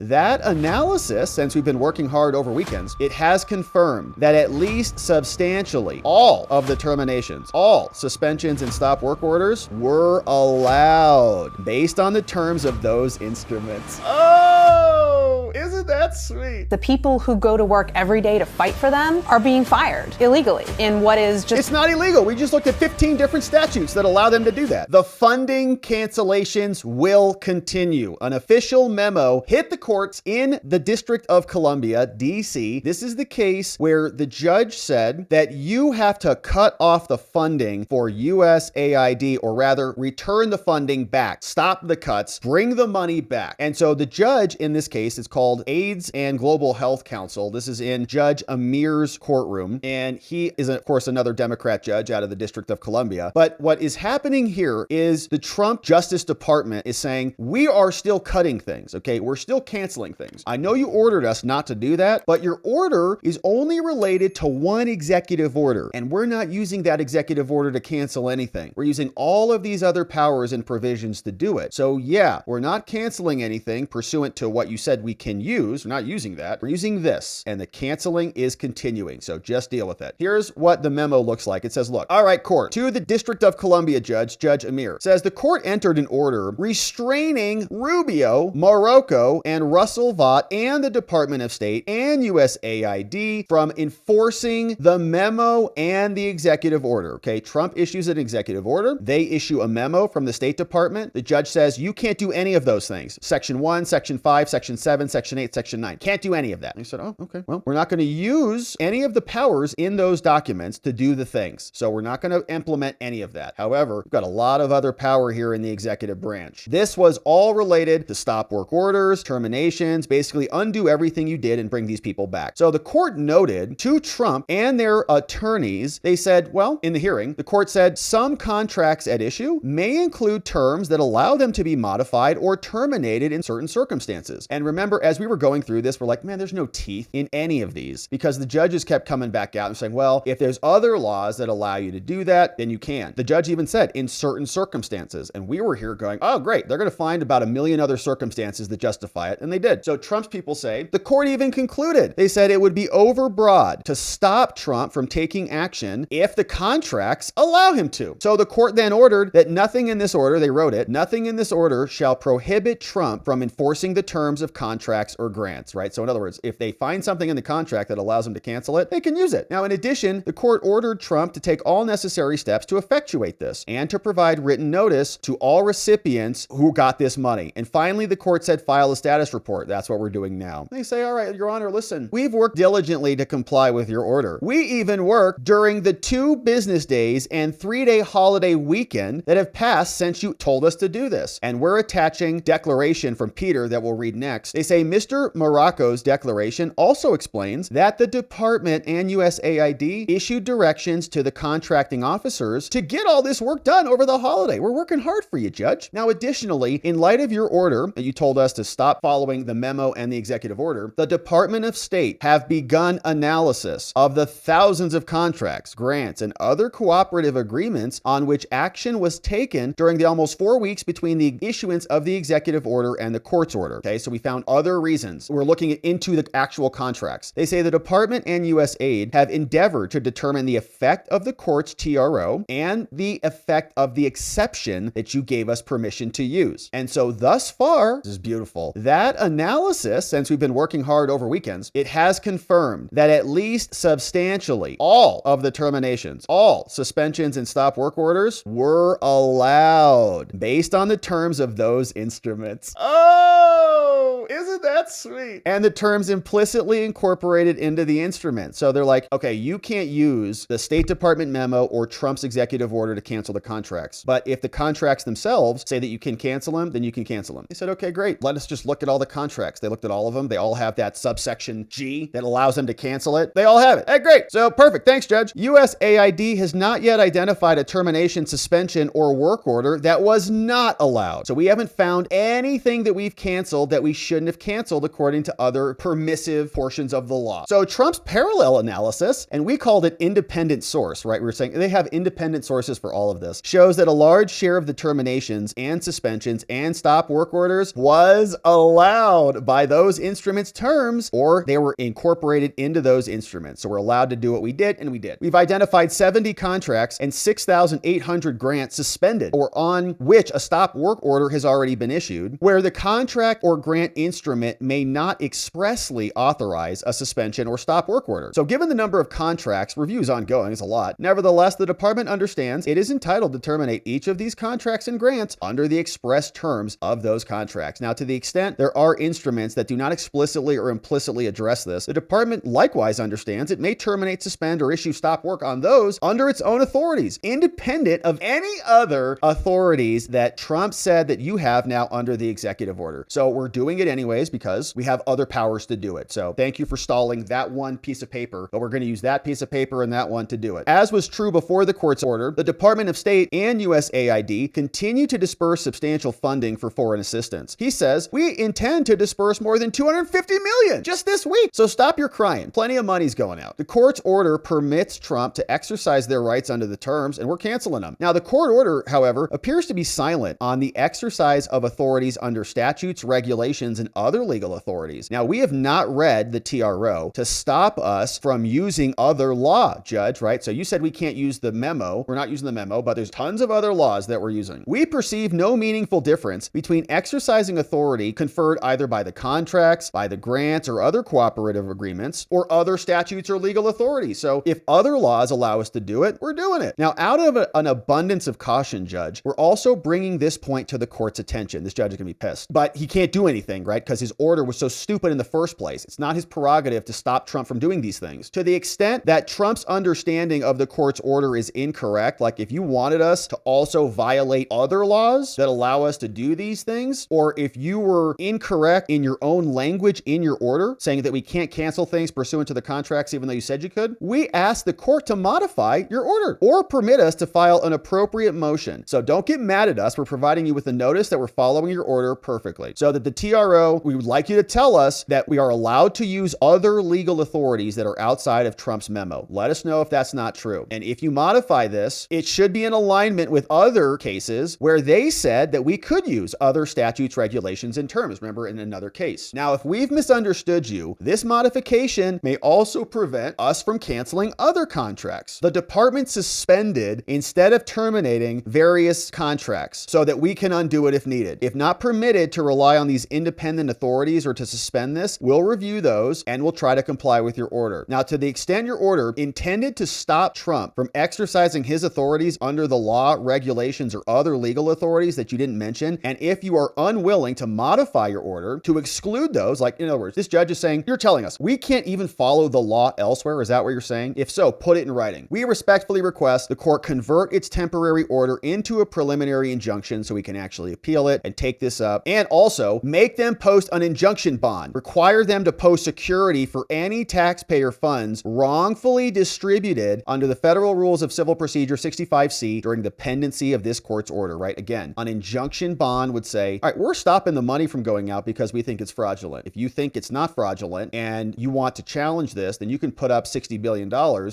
That analysis, since we've been working hard over weekends, it has confirmed that at least substantially all of the terminations, all suspensions and stop work orders were allowed based on the terms of those instruments. Oh, isn't that sweet? The people who go to work every day to fight for them are being fired illegally in what is just... It's not illegal. We just looked at 15 different statutes that allow them to do that. The funding cancellations will continue. An official memo hit the courts in the District of Columbia, DC. This is the case where the judge said that you have to cut off the funding for USAID, or rather return the funding back, stop the cuts, bring the money back. And so the judge in this case is called AIDS and Global Health Council. This is in Judge Amir's courtroom, and he is, of course, another Democrat judge out of the District of Columbia. But what is happening here is the Trump Justice Department is saying, we are still cutting things, okay? We're still canceling things. I know you ordered us not to do that, but your order is only related to one executive order, and we're not using that executive order to cancel anything. We're using all of these other powers and provisions to do it. So yeah, we're not canceling anything pursuant to what you said we can use. We're not using that. We're using this, and the canceling is continuing. So just deal with it. Here's what the memo looks like. It says, look, all right, court, to the District of Columbia judge, Judge Amir, says the court entered an order restraining Rubio, Morocco, and Russell Vought and the Department of State and USAID from enforcing the memo and the executive order. Okay, Trump issues an executive order. They issue a memo from the State Department. The judge says, you can't do any of those things. Section 1, Section 5, Section 7, Section 8, Section 9. Can't do any of that. And he said, oh, okay. Well, we're not going to use any of the powers in those documents to do the things. So we're not going to implement any of that. However, we've got a lot of other power here in the executive branch. This was all related to stop work orders, terminations, basically undo everything you did and bring these people back. So the court noted to Trump and their attorneys, they said, well, in the hearing, the court said some contracts at issue may include terms that allow them to be modified or terminated in certain circumstances. And remember, as we were going through this, we're like, man, there's no teeth in any of these, because the judges kept coming back out and saying, well, if there's other laws that allow you to do that, then you can. The judge even said in certain circumstances. And we were here going, oh, great. They're going to find about a million other circumstances that justify it. And they did. So Trump's people say the court even concluded. They said it would be overbroad to stop Trump from taking action if the contracts allow him to. So the court then ordered that nothing in this order, they wrote it, nothing in this order shall prohibit Trump from enforcing the terms of contracts or grants, right? So in other words, if they find something in the contract that allows them to cancel it, they can use it. Now, in addition, the court ordered Trump to take all necessary steps to effectuate this and to provide written notice to all recipients who got this money. And finally, the court said, file a status report. That's what we're doing now. They say, all right, Your Honor, listen, we've worked diligently to comply with your order. We even worked during the 2 business days and 3-day holiday weekend that have passed since you told us to do this. And we're attaching declaration from Peter that we'll read next. They say Mr. Morocco's declaration also explains that the department and USAID issued directions to the contracting officers to get all this work done over the holiday. We're working hard for you, Judge. Now, additionally, in light of your order that you told us to stop following the memo and the executive order, the Department of State have begun analysis of the thousands of contracts, grants, and other cooperative agreements on which action was taken during the almost 4 weeks between the issuance of the executive order and the court's order. Okay, so we found other reasons. We're looking into the actual contracts. They say the department and USAID have endeavored to determine the effect of the court's TRO and the effect of the exception that you gave us permission to use. And so thus far, this is beautiful, that analysis, since we've been working hard over weekends, it has confirmed that at least substantially all of the terminations, all suspensions and stop work orders were allowed based on the terms of those instruments. Oh, isn't that sweet? And the terms implicitly incorporated into the instrument. So they're like, okay, you can't use the State Department memo or Trump's executive order to cancel the contracts. But if the contracts themselves say that you can cancel them, then you can cancel them. They said, okay, great. Let us just look at all the contracts. They looked at all of them. They all have that subsection G that allows them to cancel it. They all have it. Hey, great. So perfect. Thanks, Judge. USAID has not yet identified a termination, suspension, or work order that was not allowed. So we haven't found anything that we've canceled that we shouldn't have canceled canceled according to other permissive portions of the law. So Trump's parallel analysis, and we called it independent source, right? We were saying they have independent sources for all of this, shows that a large share of the terminations and suspensions and stop work orders was allowed by those instruments' terms, or they were incorporated into those instruments. So we're allowed to do what we did, and we did. We've identified 70 contracts and 6,800 grants suspended or on which a stop work order has already been issued, where the contract or grant instrument may not expressly authorize a suspension or stop work order. So given the number of contracts, reviews ongoing is a lot. Nevertheless, the department understands it is entitled to terminate each of these contracts and grants under the express terms of those contracts. Now, to the extent there are instruments that do not explicitly or implicitly address this, the department likewise understands it may terminate, suspend, or issue stop work on those under its own authorities, independent of any other authorities that Trump said that you have now under the executive order. So we're doing it anyways because we have other powers to do it. So thank you for stalling that one piece of paper, but we're going to use that piece of paper and that one to do it. As was true before the court's order, the Department of State and USAID continue to disperse substantial funding for foreign assistance. He says, we intend to disperse more than $250 million just this week. So stop your crying. Plenty of money's going out. The court's order permits Trump to exercise their rights under the terms, and we're canceling them. Now, the court order, however, appears to be silent on the exercise of authorities under statutes, regulations, and other legal authorities. Now, we have not read the TRO to stop us from using other law, Judge, right? So you said we can't use the memo. We're not using the memo, but there's tons of other laws that we're using. We perceive no meaningful difference between exercising authority conferred either by the contracts, by the grants, or other cooperative agreements, or other statutes or legal authorities. So if other laws allow us to do it, we're doing it. Now, out of an abundance of caution, Judge, we're also bringing this point to the court's attention. This judge is going to be pissed, but he can't do anything, right? Because his order was so stupid in the first place. It's not his prerogative to stop Trump from doing these things. To the extent that Trump's understanding of the court's order is incorrect, like if you wanted us to also violate other laws that allow us to do these things, or if you were incorrect in your own language in your order, saying that we can't cancel things pursuant to the contracts even though you said you could, we ask the court to modify your order or permit us to file an appropriate motion. So don't get mad at us. We're providing you with a notice that we're following your order perfectly. So that the TRO, we would like you to tell us that we are allowed to use other legal authorities that are outside of Trump's memo. Let us know if that's not true. And if you modify this, it should be in alignment with other cases where they said that we could use other statutes, regulations, and terms. Remember, in another case. Now, if we've misunderstood you, this modification may also prevent us from canceling other contracts. The department suspended instead of terminating various contracts so that we can undo it if needed. If not permitted to rely on these independent authorities or to suspend this, we'll review those and we'll try to comply with your order. Now, to the extent your order intended to stop Trump from exercising his authorities under the law, regulations, or other legal authorities that you didn't mention, and if you are unwilling to modify your order to exclude those, like in other words, this judge is saying, you're telling us we can't even follow the law elsewhere. Is that what you're saying? If so, put it in writing. We respectfully request the court convert its temporary order into a preliminary injunction so we can actually appeal it and take this up, and also make them post an injunction bond. Require them to post security for any taxpayer funds wrongfully distributed under the Federal Rules of Civil Procedure 65C during the pendency of this court's order, right? Again, an injunction bond would say, all right, we're stopping the money from going out because we think it's fraudulent. If you think it's not fraudulent and you want to challenge this, then you can put up $60 billion.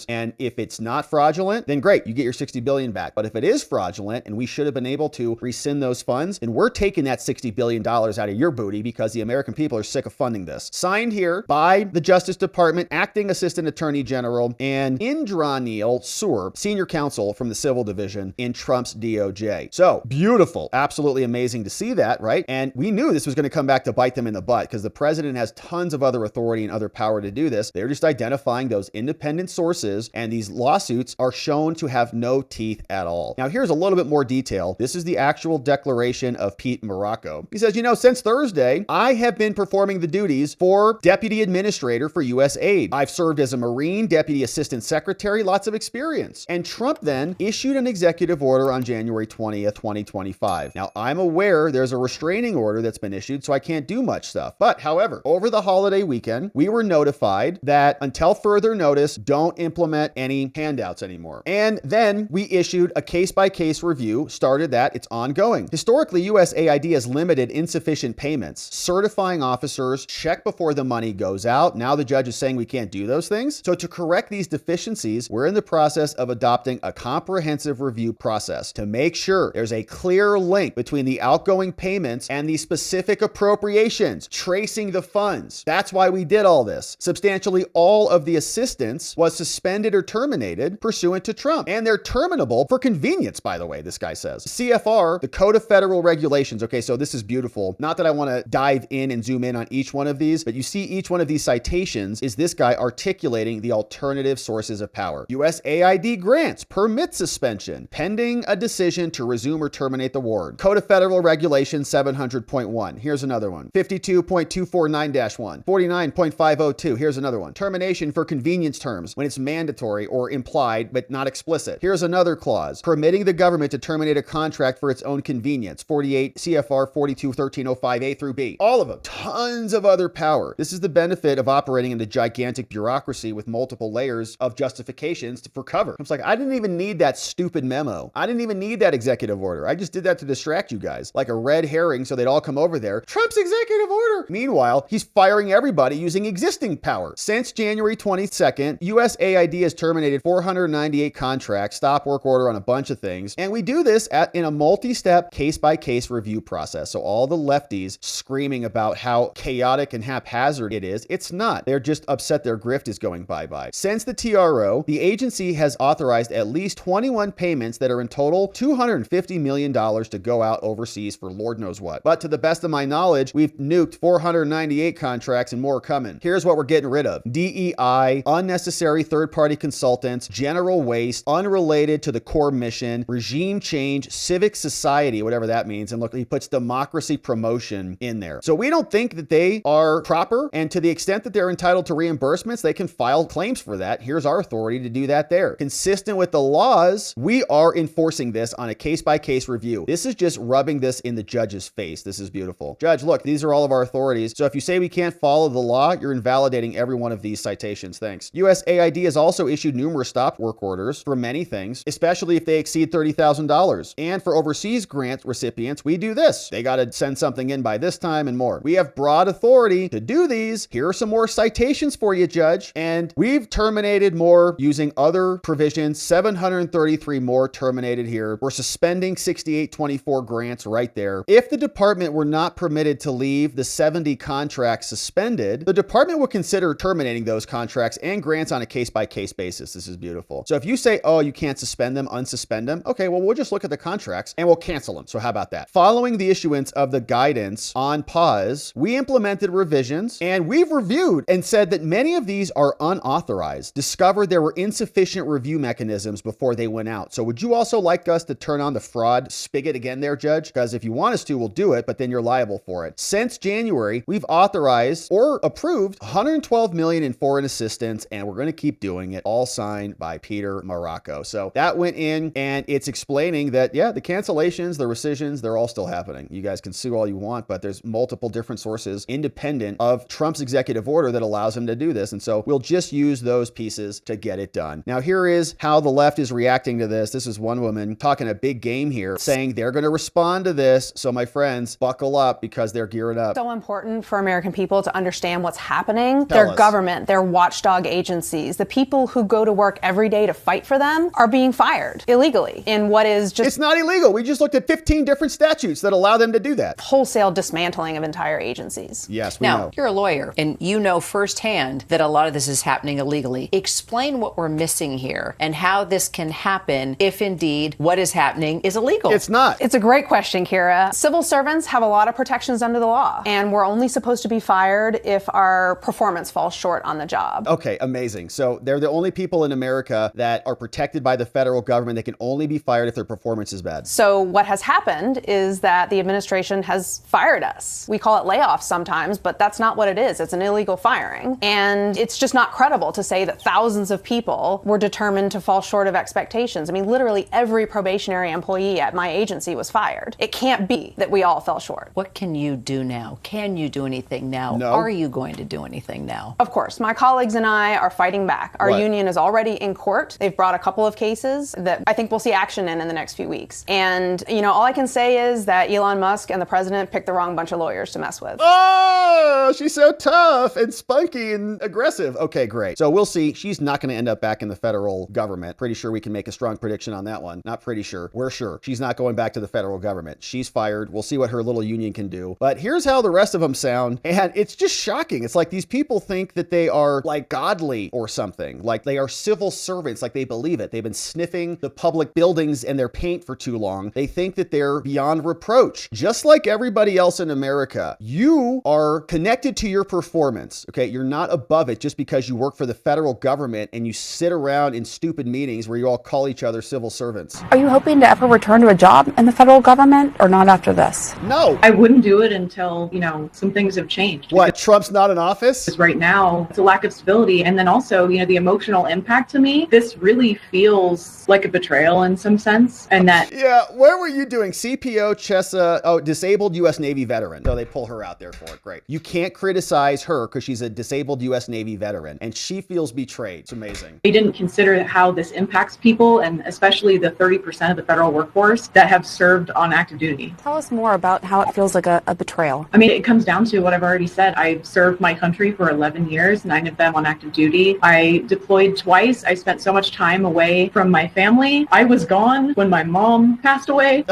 And if it's not fraudulent, then great, you get your $60 billion back. But if it is fraudulent and we should have been able to rescind those funds, then we're taking that $60 billion out of your booty because the American people are sick of funding this. Signed here by the Justice Department, Acting Assistant Attorney General, and Indranil Sur, Senior Counsel from the Civil Division in Trump's DOJ. So beautiful, absolutely amazing to see that, right? And we knew this was going to come back to bite them in the butt because the president has tons of other authority and other power to do this. They're just identifying those independent sources, and these lawsuits are shown to have no teeth at all. Now, here's a little bit more detail. This is the actual declaration of Pete Morocco. He says, since Thursday, I have been performing the duties for Deputy Administrator for U.S. Aid. I've served as a Marine Deputy Assistant Secretary, lots of experience. And Trump then issued an executive order on January 20th, 2025. Now, I'm aware there's a restraining order that's been issued, so I can't do much stuff. But however, over the holiday weekend, we were notified that until further notice, don't implement any handouts anymore. And then we issued a case-by-case review, started that, it's ongoing. Historically, USAID has limited insufficient payments, certifying qualifying officers check before the money goes out. Now the judge is saying we can't do those things. So to correct these deficiencies, we're in the process of adopting a comprehensive review process to make sure there's a clear link between the outgoing payments and the specific appropriations, tracing the funds. That's why we did all this. Substantially all of the assistance was suspended or terminated pursuant to Trump. And they're terminable for convenience, by the way, this guy says. CFR, the Code of Federal Regulations. Okay, so this is beautiful. Not that I want to dive in and zoom in on each one of these, but you see each one of these citations is this guy articulating the alternative sources of power. USAID grants permit suspension pending a decision to resume or terminate the award. Code of Federal Regulations 700.1. Here's another one. 52.249-1. 49.502. Here's another one. Termination for convenience terms when it's mandatory or implied but not explicit. Here's another clause. Permitting the government to terminate a contract for its own convenience. 48 CFR 42.1305A through B. All of them. Tons of other power. This is the benefit of operating in a gigantic bureaucracy with multiple layers of justifications for cover. It's like, I didn't even need that stupid memo. I didn't even need that executive order. I just did that to distract you guys. Like a red herring so they'd all come over there. Trump's executive order. Meanwhile, he's firing everybody using existing power. Since January 22nd, USAID has terminated 498 contracts, stop work order on a bunch of things. And we do this in a multi-step case-by-case review process. So all the lefties screaming about how chaotic and haphazard it is, it's not. They're just upset their grift is going bye-bye. Since the TRO, the agency has authorized at least 21 payments that are in total $250 million to go out overseas for Lord knows what. But to the best of my knowledge, we've nuked 498 contracts and more coming. Here's what we're getting rid of. DEI, unnecessary third-party consultants, general waste, unrelated to the core mission, regime change, civic society, whatever that means. And look, he puts democracy promotion in there. So we don't think that they are proper. And to the extent that they're entitled to reimbursements, they can file claims for that. Here's our authority to do that there. Consistent with the laws, we are enforcing this on a case-by-case review. This is just rubbing this in the judge's face. This is beautiful. Judge, look, these are all of our authorities. So if you say we can't follow the law, you're invalidating every one of these citations. Thanks. USAID has also issued numerous stop work orders for many things, especially if they exceed $30,000. And for overseas grant recipients, we do this. They got to send something in by this time and more. We have broad authority to do these. Here are some more citations for you, Judge. And we've terminated more using other provisions. 733 more terminated here. We're suspending 6824 grants right there. If the department were not permitted to leave the 70 contracts suspended, the department would consider terminating those contracts and grants on a case-by-case basis. This is beautiful. So if you say, oh, you can't suspend them, unsuspend them, okay, well, we'll just look at the contracts and we'll cancel them. So how about that? Following the issuance of the guidance on pause, we implemented revisions and we've reviewed and said that many of these are unauthorized, discovered there were insufficient review mechanisms before they went out. So would you also like us to turn on the fraud spigot again there, Judge? Because if you want us to, we'll do it, but then you're liable for it. Since January, we've authorized or approved $112 million in foreign assistance, and we're going to keep doing it, all signed by Peter Morocco. So that went in, and it's explaining that, yeah, the cancellations, the rescissions, they're all still happening. You guys can sue all you want, but there's multiple different sources independent of Trump's executive order that allows him to do this. And so we'll just use those pieces to get it done. Now, here is how the left is reacting to this. This is one woman talking a big game here, saying they're going to respond to this. So my friends, buckle up because they're gearing up. So important for American people to understand what's happening. Their government, their watchdog agencies, the people who go to work every day to fight for them are being fired illegally in what is just... It's not illegal. We just looked at 15 different statutes that allow them to do that. Wholesale dismantling of entire agencies. Yes, we know. Now, you're a lawyer and you know firsthand that a lot of this is happening illegally. Explain what we're missing here and how this can happen if indeed what is happening is illegal. It's not. It's a great question, Kira. Civil servants have a lot of protections under the law, and we're only supposed to be fired if our performance falls short on the job. Okay, amazing. So they're the only people in America that are protected by the federal government. They can only be fired if their performance is bad. So what has happened is that the administration has fired us. We call it layoffs sometimes, but that's not what it is. It's an illegal firing. And it's just not credible to say that thousands of people were determined to fall short of expectations. I mean, literally every probationary employee at my agency was fired. It can't be that we all fell short. What can you do now? Can you do anything now? No. Are you going to do anything now? Of course. My colleagues and I are fighting back. Our union is already in court. They've brought a couple of cases that I think we'll see action in the next few weeks. And, you know, all I can say is that Elon Musk and the president picked the wrong bunch of lawyers to mess with. mess with. Oh, she's so tough and spunky and aggressive. Okay, great. So we'll see. She's not going to end up back in the federal government. Pretty sure we can make a strong prediction on that one. Not pretty sure. We're sure. She's not going back to the federal government. She's fired. We'll see what her little union can do. But here's how the rest of them sound. And it's just shocking. It's like these people think that they are like godly or something. Like they are civil servants. Like they believe it. They've been sniffing the public buildings and their paint for too long. They think that they're beyond reproach. Just like everybody else in America, you are connected to your performance. Okay. You're not above it just because you work for the federal government and you sit around in stupid meetings where you all call each other civil servants. Are you hoping to ever return to a job in the federal government or not after this? No. I wouldn't do it until, some things have changed. What? Trump's not in office? Because right now, it's a lack of stability. And then also, the emotional impact to me, this really feels like a betrayal in some sense. And that. Yeah. What were you doing? CPO Chessa, disabled U.S. Navy veteran. So they pull her out there for it. Great. You can't criticize her because she's a disabled U.S. Navy veteran and she feels betrayed. It's amazing. They didn't consider how this impacts people, and especially the 30% of the federal workforce that have served on active duty. Tell us more about how it feels like a betrayal. I mean, it comes down to what I've already said. I served my country for 11 years, 9 of them on active duty. I deployed twice. I spent so much time away from my family. I was gone when my mom passed away.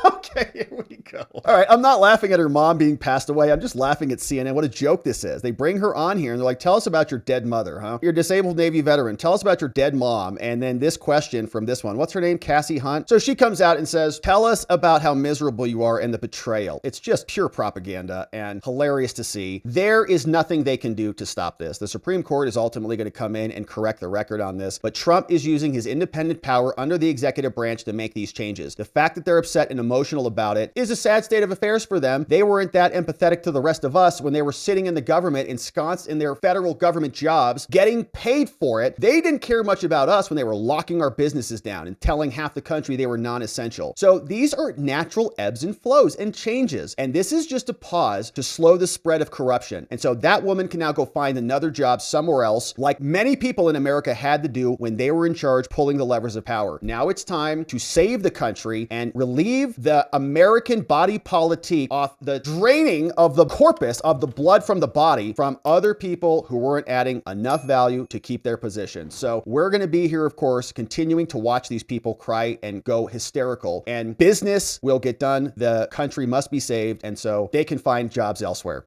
Okay, here we go. All right, I'm not laughing at her mom being passed away. I'm just laughing at CNN. What a joke this is. They bring her on here and they're like, tell us about your dead mother, huh? You're a disabled Navy veteran. Tell us about your dead mom. And then this question from this one. What's her name? Cassie Hunt. So she comes out and says, tell us about how miserable you are and the betrayal. It's just pure propaganda and hilarious to see. There is nothing they can do to stop this. The Supreme Court is ultimately going to come in and correct the record on this, but Trump is using his independent power under the executive branch to make these changes. The fact that they're upset and emotional about it is a sad state of affairs for them. They weren't that empathetic to the rest of us when they were sitting in the government, ensconced in their federal government jobs, getting paid for it. They didn't care much about us when they were locking our businesses down and telling half the country they were non-essential. So these are natural ebbs and flows and changes. And this is just a pause to slow the spread of corruption. And so that woman can now go find another job somewhere else, like many people in America had to do when they were in charge, pulling the levers of power. Now it's time to save the country and relieve the American body politic off the draining of the corpus of the blood from the body from other people who weren't adding enough value to keep their position. So we're going to be here, of course, continuing to watch these people cry and go hysterical, and business will get done. The country must be saved. And so they can find jobs elsewhere.